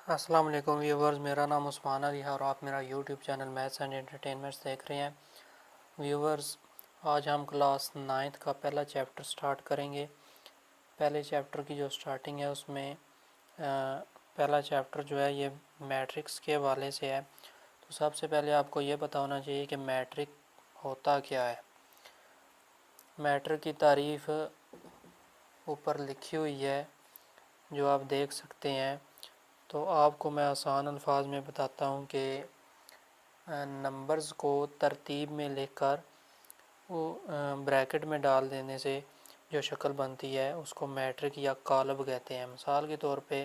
अस्सलाम वालेकुम व्यूवर्स, मेरा नाम उस्मान अली है और आप मेरा YouTube channel maths and entertainments देख रहे हैं। व्यूवर्स, आज हम क्लास 9th का पहला चैप्टर स्टार्ट करेंगे। पहले चैप्टर की जो स्टार्टिंग है उसमें पहला चैप्टर जो है ये मैट्रिक्स के हवाले से है। तो सबसे पहले आपको ये पता होना चाहिए कि मैट्रिक होता क्या है। मैट्रिक की तारीफ़ ऊपर लिखी हुई है जो आप देख सकते हैं। तो आपको मैं आसान अल्फाज में बताता हूँ कि नंबर्स को तरतीब में लिखकर वो ब्रैकेट में डाल देने से जो शक्ल बनती है उसको मैट्रिक या कॉलब कहते हैं। मिसाल के तौर पे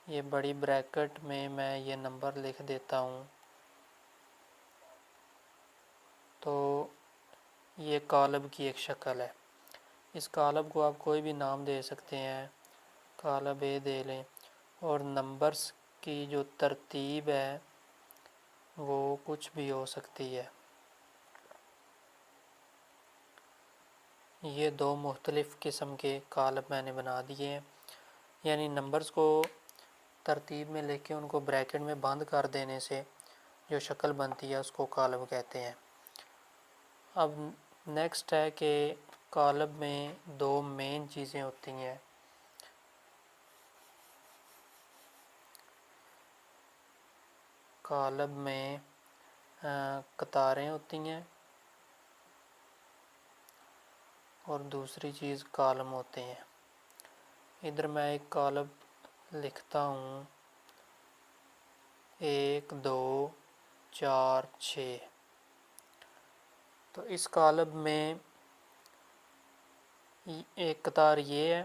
ये बड़ी ब्रैकेट में मैं ये नंबर लिख देता हूँ, तो ये कॉलब की एक शक्ल है। इस कॉलब को आप कोई भी नाम दे सकते हैं, कॉलब ए दे लें। और नंबर्स की जो तरतीब है वो कुछ भी हो सकती है। ये दो मुख्तलिफ़ किस्म के कॉलब मैंने बना दिए हैं, यानी नंबर्स को तरतीब में लिख के उनको ब्रैकेट में बंद कर देने से जो शक्ल बनती है उसको कॉलब कहते हैं। अब नेक्स्ट है कि कॉलब में दो मेन चीज़ें होती हैं। कॉलब में कतारें होती हैं और दूसरी चीज़ कॉलम होते हैं। इधर मैं एक कॉलब लिखता हूँ 1 2 4 6। तो इस कॉलब में एक कतार ये है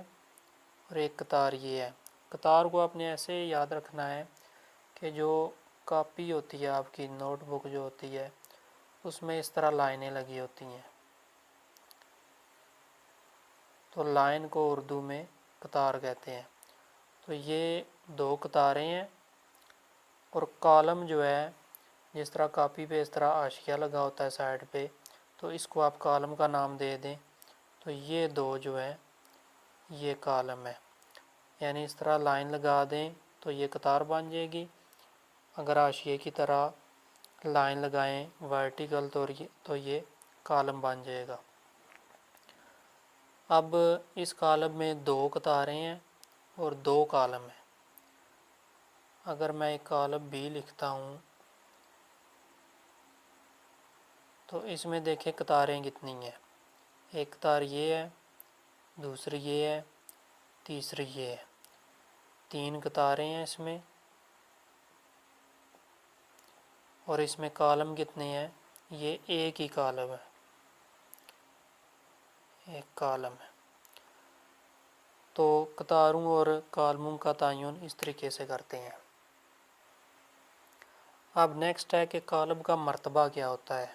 और एक कतार ये है। कतार को आपने ऐसे याद रखना है कि जो कॉपी होती है आपकी नोटबुक जो होती है उसमें इस तरह लाइनें लगी होती हैं। तो लाइन को उर्दू में कतार कहते हैं। तो ये दो कतारें हैं और कॉलम जो है जिस तरह कॉपी पे इस तरह हाशिया लगा होता है साइड पे, तो इसको आप कॉलम का नाम दे दें। तो ये दो जो है ये कॉलम है, यानी इस तरह लाइन लगा दें तो ये कतार बन जाएगी। अगर हाशिए की तरह लाइन लगाएं वर्टिकल तो ये कॉलम बन जाएगा। अब इस कॉलम में दो कतारें हैं और दो कॉलम हैं। अगर मैं एक कॉलम बी लिखता हूँ तो इसमें देखें कतारें कितनी हैं। एक कतार ये है, दूसरी ये है, तीसरी ये है। तीन कतारें हैं इसमें। और इसमें कॉलम कितने हैं, ये एक ही कॉलम है, एक कॉलम है। तो कतारों और कॉलमों का तयन इस तरीके से करते हैं। अब नेक्स्ट है कि कॉलम का मर्तबा क्या होता है।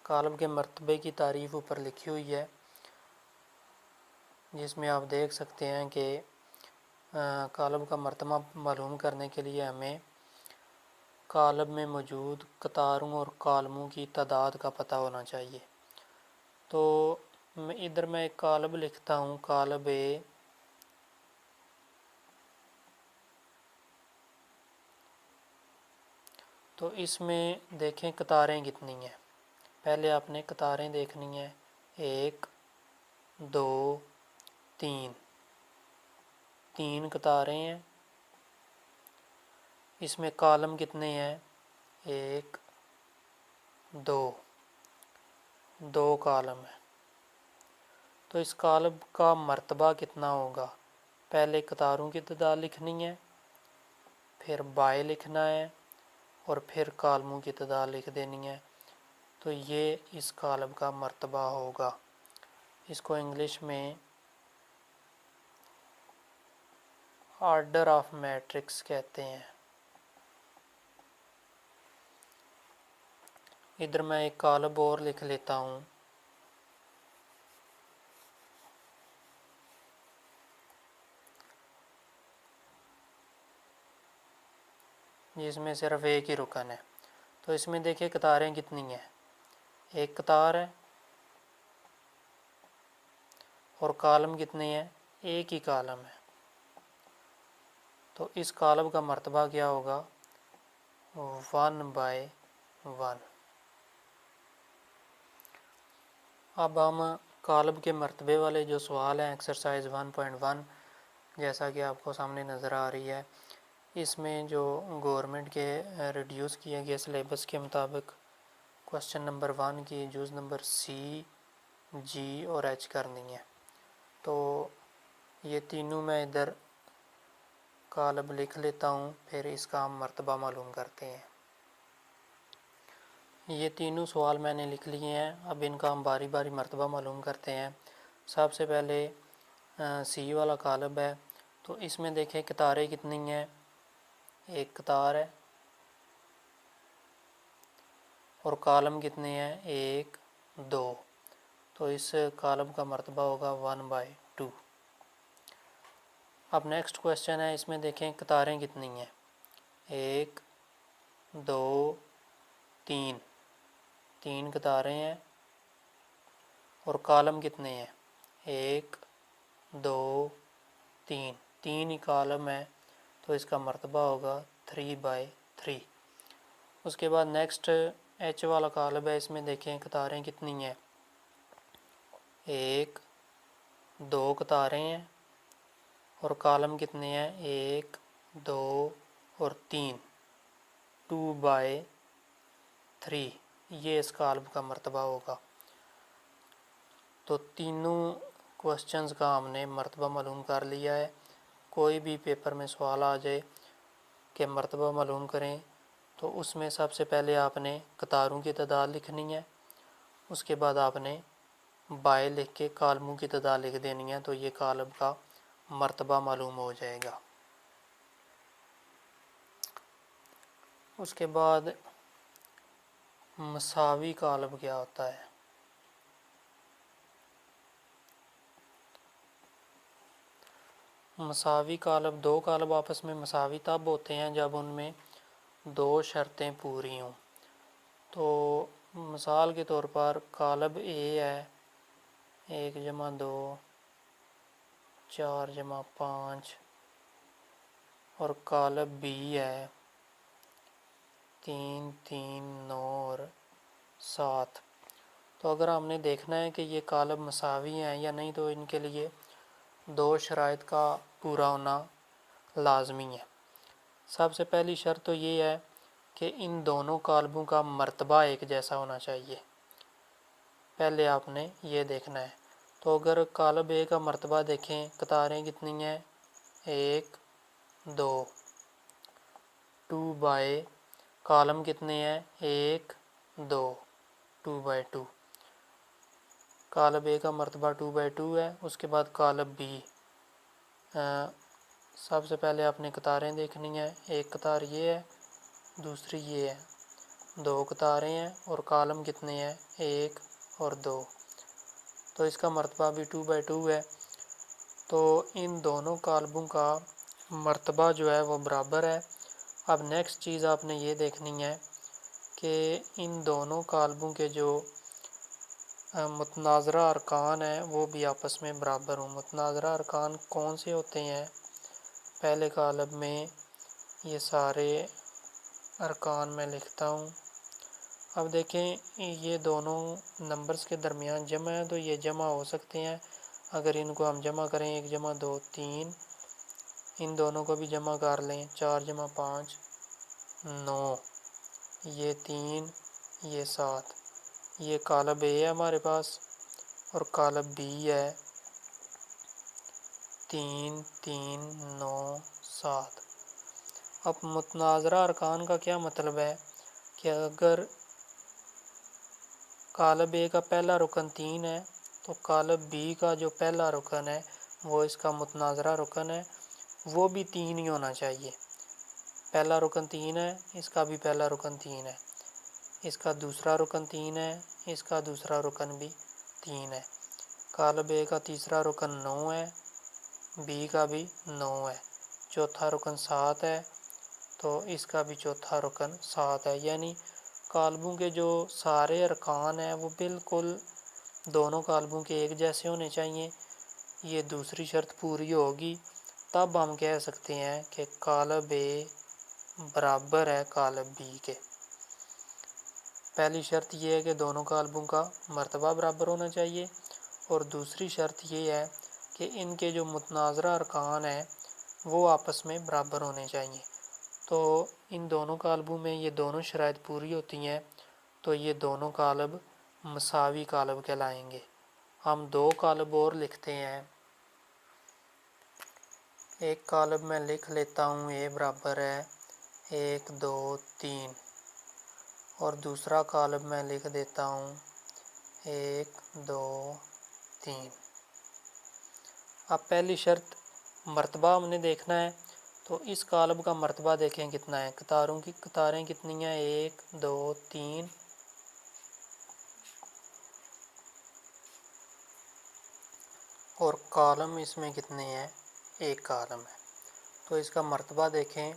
कॉलम के मर्तबे की तारीफ़ ऊपर लिखी हुई है, जिसमें आप देख सकते हैं कि कॉलम का मर्तबा मालूम करने के लिए हमें कॉलम में मौजूद कतारों और कॉलमों की तादाद का पता होना चाहिए। तो इधर मैं एक कॉलम लिखता हूँ, कॉलम ए। तो इसमें देखें कतारें कितनी हैं। पहले आपने कतारें देखनी है, 1 2 3। तीन कतारें हैं। इसमें कॉलम कितने हैं, 1 2, दो कॉलम है। तो इस कॉलम का मर्तबा कितना होगा, पहले कतारों की तादाद लिखनी है, फिर बाय लिखना है और फिर कॉलमों की तादाद लिख देनी है। तो ये इस कॉलम का मर्तबा होगा। इसको इंग्लिश में ऑर्डर ऑफ मैट्रिक्स कहते हैं। इधर मैं एक कॉलम और लिख लेता हूँ, जिसमें सिर्फ एक ही रुकन है। तो इसमें देखिए कतारें कितनी हैं, एक कतार है और कॉलम कितने हैं, एक ही कालम है, तो इस कालम का मर्तबा क्या होगा, 1/1। अब हम कालम के मर्तबे वाले जो सवाल हैं एक्सरसाइज 1.1, जैसा कि आपको सामने नज़र आ रही है, इसमें जो गवर्नमेंट के रिड्यूस किए गए सिलेबस के मुताबिक क्वेश्चन नंबर 1 की जूज़ नंबर सी, जी और एच करनी है। तो ये तीनों मैं इधर कालब लिख लेता हूँ, फिर इसका हम मर्तबा मालूम करते हैं। ये तीनों सवाल मैंने लिख लिए हैं, अब इनका हम बारी बारी मर्तबा मालूम करते हैं। सबसे पहले सी वाला कालब है, तो इसमें देखें कतारें कितनी हैं, एक कतार है, और कालम कितने हैं, 1 2, तो इस कालम का मर्तबा होगा 1/2। अब नेक्स्ट क्वेश्चन है, इसमें देखें कतारें कितनी हैं, 1 2 3, 3 कतारें हैं, और कालम कितने हैं, 1 2 3, 3 ही कालम है, तो इसका मर्तबा होगा 3/3। उसके बाद नेक्स्ट एच वाला कालम है, इसमें देखें कतारें कितनी हैं, 1 2 कतारें हैं, और कालम कितने हैं, 1 2 और 3, 2/3, ये इस कालम का मर्तबा होगा। तो तीनों क्वेश्चंस का हमने मर्तबा मालूम कर लिया है। कोई भी पेपर में सवाल आ जाए कि मर्तबा मालूम करें, तो उसमें सबसे पहले आपने कतारों की तादाद लिखनी है, उसके बाद आपने बाय लिख के कालमों की तादाद लिख देनी है, तो ये कालम का मर्तबा मालूम हो जाएगा। उसके बाद मसावी कालम क्या होता है, मसावी कालम, दो कालम आपस में मसावी तब होते हैं जब उनमें दो शर्तें पूरी हों। तो मिसाल के तौर पर कालम ए है 1+2 4+5, और कालम बी है 3 3 9 और 7। तो अगर हमने देखना है कि ये कालम मसावी हैं या नहीं, तो इनके लिए दो शराइत का पूरा होना लाजमी है। सबसे पहली शर्त तो ये है कि इन दोनों कालमों का मर्तबा एक जैसा होना चाहिए, पहले आपने ये देखना है। तो अगर कालम ए का मर्तबा देखें, कतारें कितनी हैं, 1 2, 2/, कालम कितने हैं, 1 2, 2/2, कालम ए का मर्तबा 2/2 है। उसके बाद कालम बी, सबसे पहले आपने कतारें देखनी है, एक कतार ये है, दूसरी ये है, दो कतारें हैं, और कालम कितने हैं, 1 और 2, तो इसका मर्तबा भी 2/2 है। तो इन दोनों कालमों का मर्तबा जो है वो बराबर है। अब नेक्स्ट चीज़ आपने ये देखनी है कि इन दोनों कालमों के जो मुतनाज़रा अरकान हैं वो भी आपस में बराबर हों। मुतनाज़रा अरकान कौन से होते हैं, पहले कालम में ये सारे अरकान मैं लिखता हूँ। अब देखें ये दोनों नंबर्स के दरमियान जमा है, तो ये जमा हो सकते हैं। अगर इनको हम जमा करें, 1+2 3, इन दोनों को भी जमा कर लें, 4+5 9, ये 3 ये 7, ये कालम ए है हमारे पास, और कालम बी है 3 3 9 7। अब मुतनाज़रा अरकान का क्या मतलब है कि अगर कालम ए का पहला रुकन 3 है, तो कालम बी का जो पहला रुकन है वो इसका मुतनाज़रा रुकन है, वो भी 3 ही होना चाहिए। पहला रुकन 3 है, इसका भी पहला रुकन 3 है, इसका दूसरा रुकन 3 है, इसका दूसरा रुकन भी 3 है। कालम ए का तीसरा रुकन 9 है, बी का भी 9 है, चौथा रुकन 7 है, तो इसका भी चौथा रुकन 7 है। यानी कालमों के जो सारे अरकान हैं वो बिल्कुल दोनों कालमों के एक जैसे होने चाहिए। ये दूसरी शर्त पूरी होगी तब हम कह सकते हैं कि कॉलम ए बराबर है कॉलम बी के। पहली शर्त ये है कि दोनों कॉलमों का मर्तबा बराबर होना चाहिए, और दूसरी शर्त ये है कि इनके जो मुतनाज़रा अरकान हैं वो आपस में बराबर होने चाहिए। तो इन दोनों कॉलमों में ये दोनों शराइत पूरी होती हैं तो ये दोनों कॉलम मसावी कॉलम कहलाएंगे। हम दो कॉलम और लिखते हैं। एक कॉलम मैं लिख लेता हूँ ए बराबर है 1 2 3, और दूसरा कॉलम मैं लिख देता हूँ 1 2 3। अब पहली शर्त मर्तबा हमने देखना है, तो इस कॉलम का मर्तबा देखें कितना है। कतारों की कतारें कितनी हैं 1 2 3, और कॉलम इसमें कितने हैं, एक कॉलम है। तो इसका मर्तबा देखें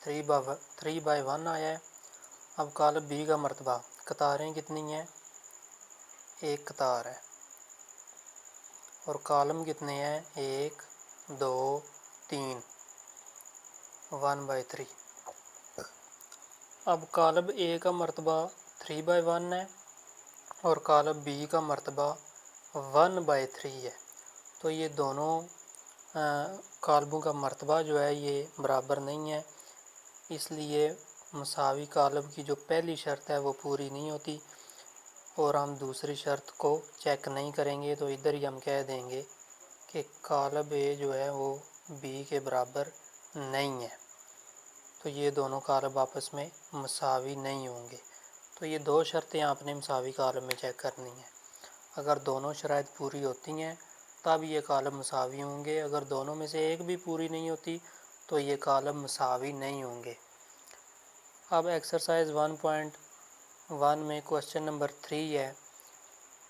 3/1 आया है। अब कॉलम बी का मर्तबा, कतारें कितनी हैं, एक कतार है, और कॉलम कितने हैं 1 2 3, 1/3। अब कॉलम ए का मर्तबा 3/1 है और कॉलम बी का मर्तबा 1/3 है। तो ये दोनों कॉलमों का मर्तबा जो है ये बराबर नहीं है, इसलिए मसावी कॉलम की जो पहली शर्त है वो पूरी नहीं होती, और हम दूसरी शर्त को चेक नहीं करेंगे। तो इधर ही हम कह देंगे कि कॉलम ए जो है वो बी के बराबर नहीं है। तो ये दोनों कॉलम आपस में मसावी नहीं होंगे। तो ये दो शर्तें आपने मसावी कॉलम में चेक करनी है। अगर दोनों शराइत पूरी होती हैं तब ये कॉलम मसावी होंगे। अगर दोनों में से एक भी पूरी नहीं होती तो ये कॉलम मसावी नहीं होंगे। अब एक्सरसाइज 1.1 में क्वेश्चन नंबर 3 है,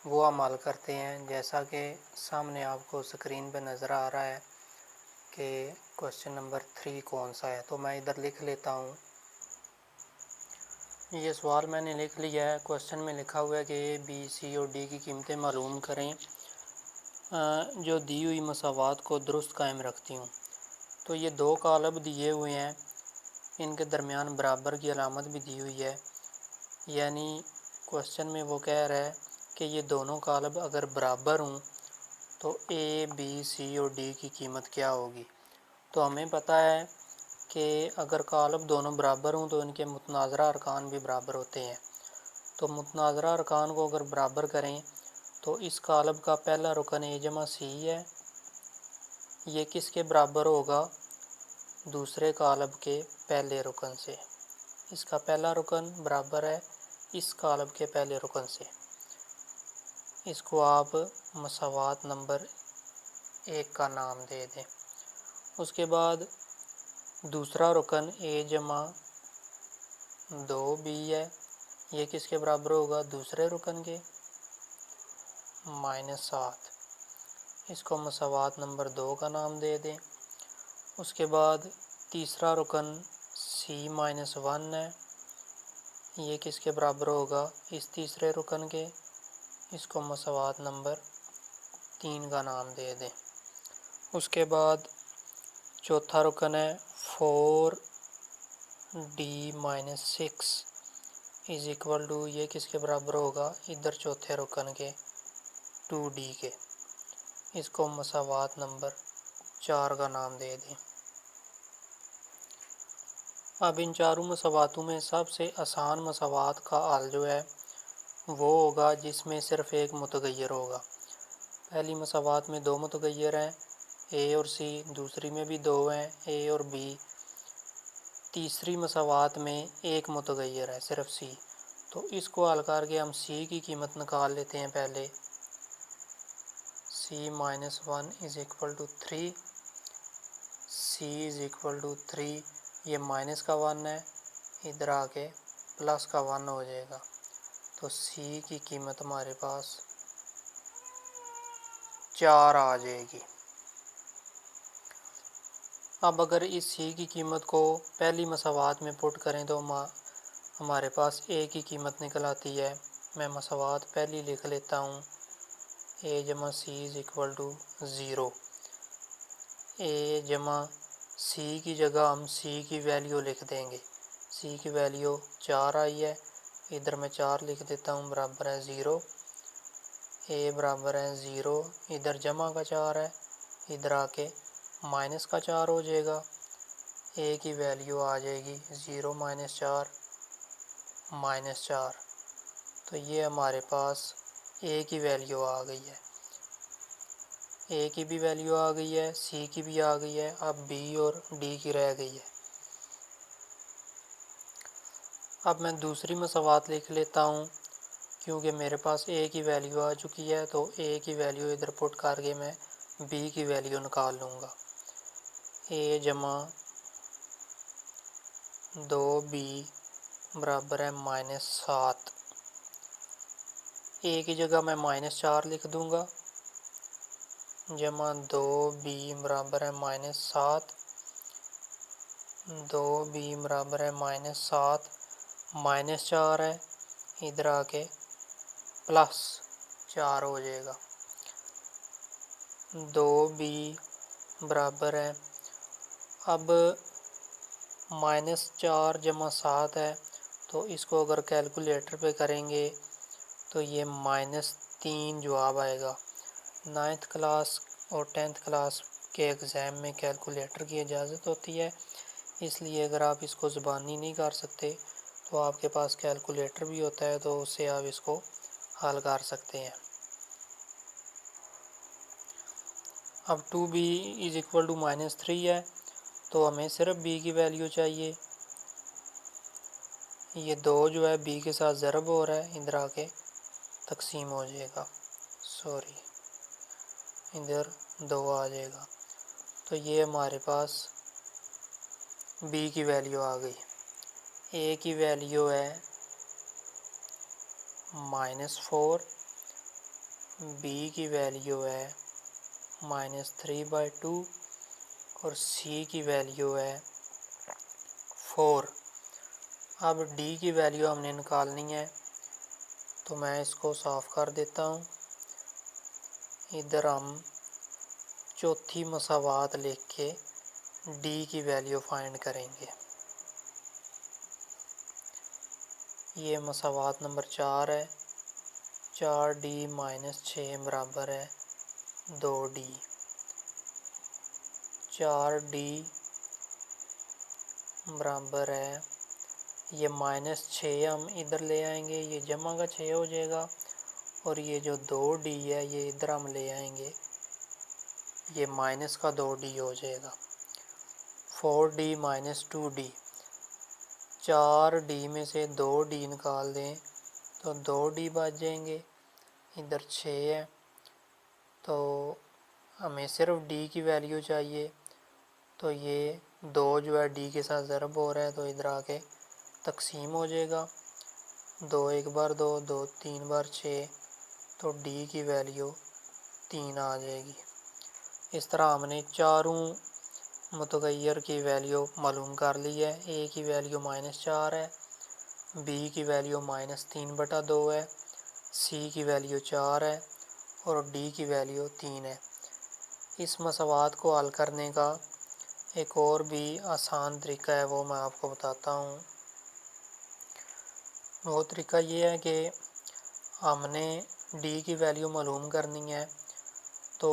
वो हम हल करते हैं। जैसा कि सामने आपको स्क्रीन पे नज़र आ रहा है कि क्वेश्चन नंबर 3 कौन सा है, तो मैं इधर लिख लेता हूँ। ये सवाल मैंने लिख लिया है। क्वेश्चन में लिखा हुआ है कि ए बी सी और डी की कीमतें मालूम करें जो दी हुई मसावात को दुरुस्त कायम रखती हूँ। तो ये दो कॉलम दिए हुए हैं, इनके दरमियान बराबर की अलामत भी दी हुई है। यानी क्वेश्चन में वो कह रहा है कि ये दोनों कॉलम अगर बराबर हों तो ए बी सी और डी की कीमत क्या होगी। तो हमें पता है कि अगर कॉलम दोनों बराबर हों तो इनके मुतनाज़रा अरकान भी बराबर होते हैं। तो मुतनाज़रा अरकान को अगर बराबर करें तो इस कॉलम का पहला रुकन ए जमा सी है, ये किसके बराबर होगा, दूसरे कॉलम के पहले रुकन से। इसका पहला रुकन बराबर है इस कॉलम के पहले रुकन से। इसको आप मसावात नंबर 1 का नाम दे दें। उसके बाद दूसरा रुकन ए जमा 2b है, ये किसके बराबर होगा, दूसरे रुकन के -7। इसको मसावात नंबर 2 का नाम दे दें। उसके बाद तीसरा रुकन c-1 है, ये किसके बराबर होगा, इस तीसरे रुकन के। इसको मसावात नंबर 3 का नाम दे दें। उसके बाद चौथा रुकन है 4d-6 इज़ इक्वल टू, ये किसके बराबर होगा, इधर चौथे रुकन के 2d के। इसको मसावात नंबर 4 का नाम दे दें। अब इन चारों मसावातों में सबसे आसान मसावात का हल जो है वो होगा जिसमें सिर्फ एक मुतगय्यर होगा। पहली मसावात में दो मुतगय्यर हैं ए और सी, दूसरी में भी दो हैं ए और बी, तीसरी मसावात में एक मुतगय्यर है सिर्फ सी। तो इसको हल करके हम सी की कीमत निकाल लेते हैं। पहले c-1 is equal to 3, c is equal to 3, ये माइनस का 1 है, इधर आके प्लस का 1 हो जाएगा। तो c की कीमत हमारे पास 4 आ जाएगी। अब अगर इस c की कीमत को पहली मसावात में पुट करें तो हमारे पास a की कीमत निकल आती है। मैं मसावात पहली लिख लेता हूँ, ए जमा सी इज़ इक्वल टू ज़ीरो। ए जमा सी की जगह हम सी की वैल्यू लिख देंगे। सी की वैल्यू 4 आई है, इधर मैं 4 लिख देता हूँ, बराबर है ज़ीरो। ए बराबर है ज़ीरो, इधर जमा का 4 है, इधर आके माइनस का 4 हो जाएगा। ए की वैल्यू आ जाएगी 0 माइनस 4 माइनस 4। तो ये हमारे पास ए की वैल्यू आ गई है। ए की भी वैल्यू आ गई है, सी की भी आ गई है, अब बी और डी की रह गई है। अब मैं दूसरी मसवात लिख लेता हूँ, क्योंकि मेरे पास ए की वैल्यू आ चुकी है, तो ए की वैल्यू इधर पुट करके मैं बी की वैल्यू निकाल लूँगा। ए जमा 2b बराबर है -7। ए की जगह मैं -4 लिख दूँगा, जमा 2b बराबर है -7। 2b बराबर है -7, -4 है, इधर आके +4 हो जाएगा। 2b बराबर है, अब -4 जमा 7 है, तो इसको अगर कैलकुलेटर पे करेंगे तो ये -3 जवाब आएगा। 9th क्लास और 10th क्लास के एग्ज़ाम में कैलकुलेटर की इजाज़त होती है, इसलिए अगर आप इसको ज़बानी नहीं कर सकते तो आपके पास कैलकुलेटर भी होता है, तो उससे आप इसको हल कर सकते हैं। अब 2b इज़ इक्वल टू -3 है, तो हमें सिर्फ b की वैल्यू चाहिए। ये 2 जो है b के साथ ज़रब हो रहा है, इधर आके तकसीम हो जाएगा, सॉरी इधर 2 आ जाएगा। तो ये हमारे पास b की वैल्यू आ गई। a की वैल्यू है -4, b की वैल्यू है -3/2 और c की वैल्यू है 4। अब d की वैल्यू हमने निकालनी है, तो मैं इसको साफ़ कर देता हूँ। इधर हम चौथी मसावात लिख के d की वैल्यू फाइंड करेंगे। ये मसावात नंबर 4 है। 4d - 6 बराबर है 2d। 4d बराबर है, ये -6 हम इधर ले आएंगे, ये जमा का 6 हो जाएगा, और ये जो 2d है ये इधर हम ले आएंगे, ये माइनस का 2d हो जाएगा। 4d - 2d, 4d में से 2d निकाल दें तो 2d बच जाएंगे, इधर 6 है, तो हमें सिर्फ d की वैल्यू चाहिए। तो ये 2 जो है d के साथ ज़रब हो रहा है, तो इधर आके तकसीम हो जाएगा। 2 एक बार 2, 2 3 बार 6, तो d की वैल्यू 3 आ जाएगी। इस तरह हमने चारों मुतगय्यर की वैल्यू मालूम कर ली है। a की वैल्यू -4 है, b की वैल्यू -3/2 है, c की वैल्यू 4 है और d की वैल्यू 3 है। इस मसवात को हल करने का एक और भी आसान तरीका है, वो मैं आपको बताता हूँ। वो तरीका ये है कि हमने d की वैल्यू मालूम करनी है, तो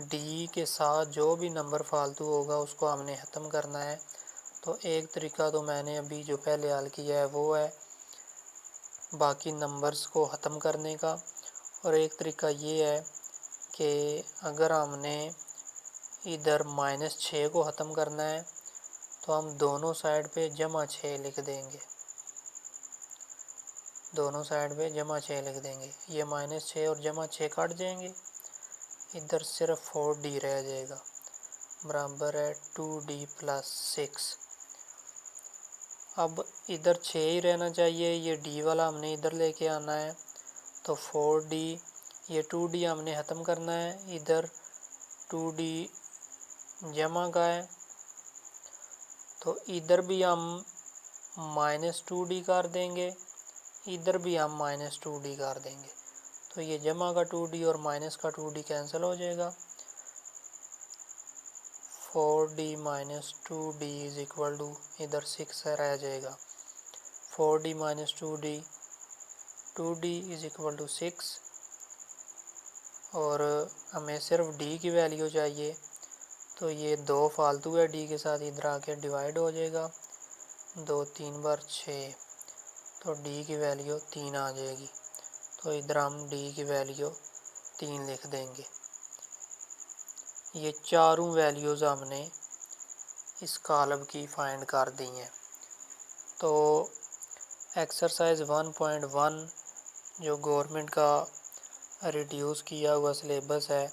d के साथ जो भी नंबर फालतू होगा उसको हमने ख़त्म करना है। तो एक तरीका तो मैंने अभी जो पहले हल किया है वो है बाकी नंबर्स को ख़त्म करने का, और एक तरीका ये है कि अगर हमने इधर -6 को ख़त्म करना है तो हम दोनों साइड पे जमा 6 लिख देंगे, दोनों साइड पे जमा 6 लिख देंगे। ये -6 और जमा 6 काट जाएंगे, इधर सिर्फ 4d रह जाएगा, बराबर है 2d + 6। अब इधर 6 ही रहना चाहिए, ये d वाला हमने इधर लेके आना है, तो 4d, ये 2d हमने ख़त्म करना है, इधर 2d जमा का है, तो इधर भी हम -2d कर देंगे, इधर भी हम -2d कर देंगे। तो तो ये जमा का 2d और माइनस का 2d कैंसिल हो जाएगा। 4d minus 2d is equal to, इधर 6 रह जाएगा। 4d minus 2d is equal to 6, और हमें सिर्फ d की वैल्यू चाहिए, तो ये 2 फालतू है d के साथ, इधर आके डिवाइड हो जाएगा। 2 3 बार 6, तो d की वैल्यू 3 आ जाएगी। तो इधर हम d की वैल्यू 3 लिख देंगे। ये चारों वैल्यूज़ हमने इस कॉलम की फाइंड कर दी हैं। तो एक्सरसाइज 1.1 जो गवर्नमेंट का रिड्यूस किया हुआ सिलेबस है,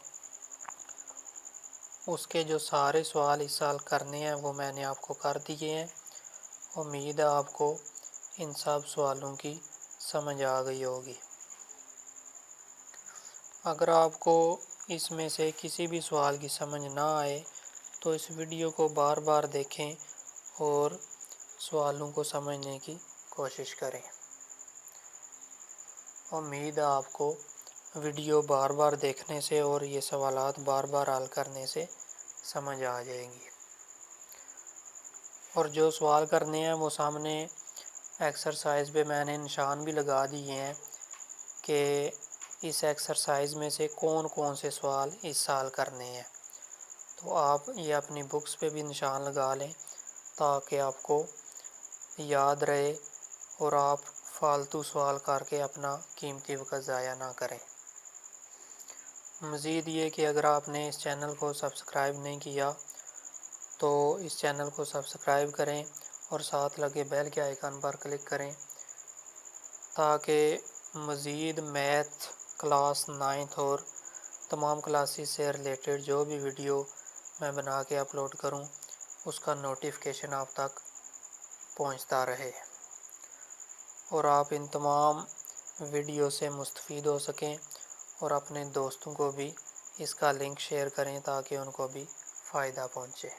उसके जो सारे सवाल इस साल करने हैं वो मैंने आपको कर दिए हैं। उम्मीद है आपको इन सब सवालों की समझ आ गई होगी। अगर आपको इसमें से किसी भी सवाल की समझ ना आए तो इस वीडियो को बार बार देखें और सवालों को समझने की कोशिश करें। उम्मीद है आपको वीडियो बार बार देखने से और ये सवालात बार बार हल करने से समझ आ जाएंगी। और जो सवाल करने हैं वो सामने एक्सरसाइज पे मैंने निशान भी लगा दिए हैं कि इस एक्सरसाइज में से कौन कौन से सवाल इस साल करने हैं। तो आप ये अपनी बुक्स पे भी निशान लगा लें ताकि आपको याद रहे और आप फालतू सवाल करके अपना कीमती वक्त ज़ाया ना करें। मज़ीद ये कि अगर आपने इस चैनल को सब्सक्राइब नहीं किया तो इस चैनल को सब्सक्राइब करें और साथ लगे बेल के आइकन पर क्लिक करें ताकि मज़ीद मैथ क्लास 9th और तमाम क्लासेस से रिलेटेड जो भी वीडियो मैं बना के अपलोड करूं उसका नोटिफिकेशन आप तक पहुंचता रहे और आप इन तमाम वीडियो से मुस्तफ़ीद हो सकें और अपने दोस्तों को भी इसका लिंक शेयर करें ताकि उनको भी फ़ायदा पहुंचे।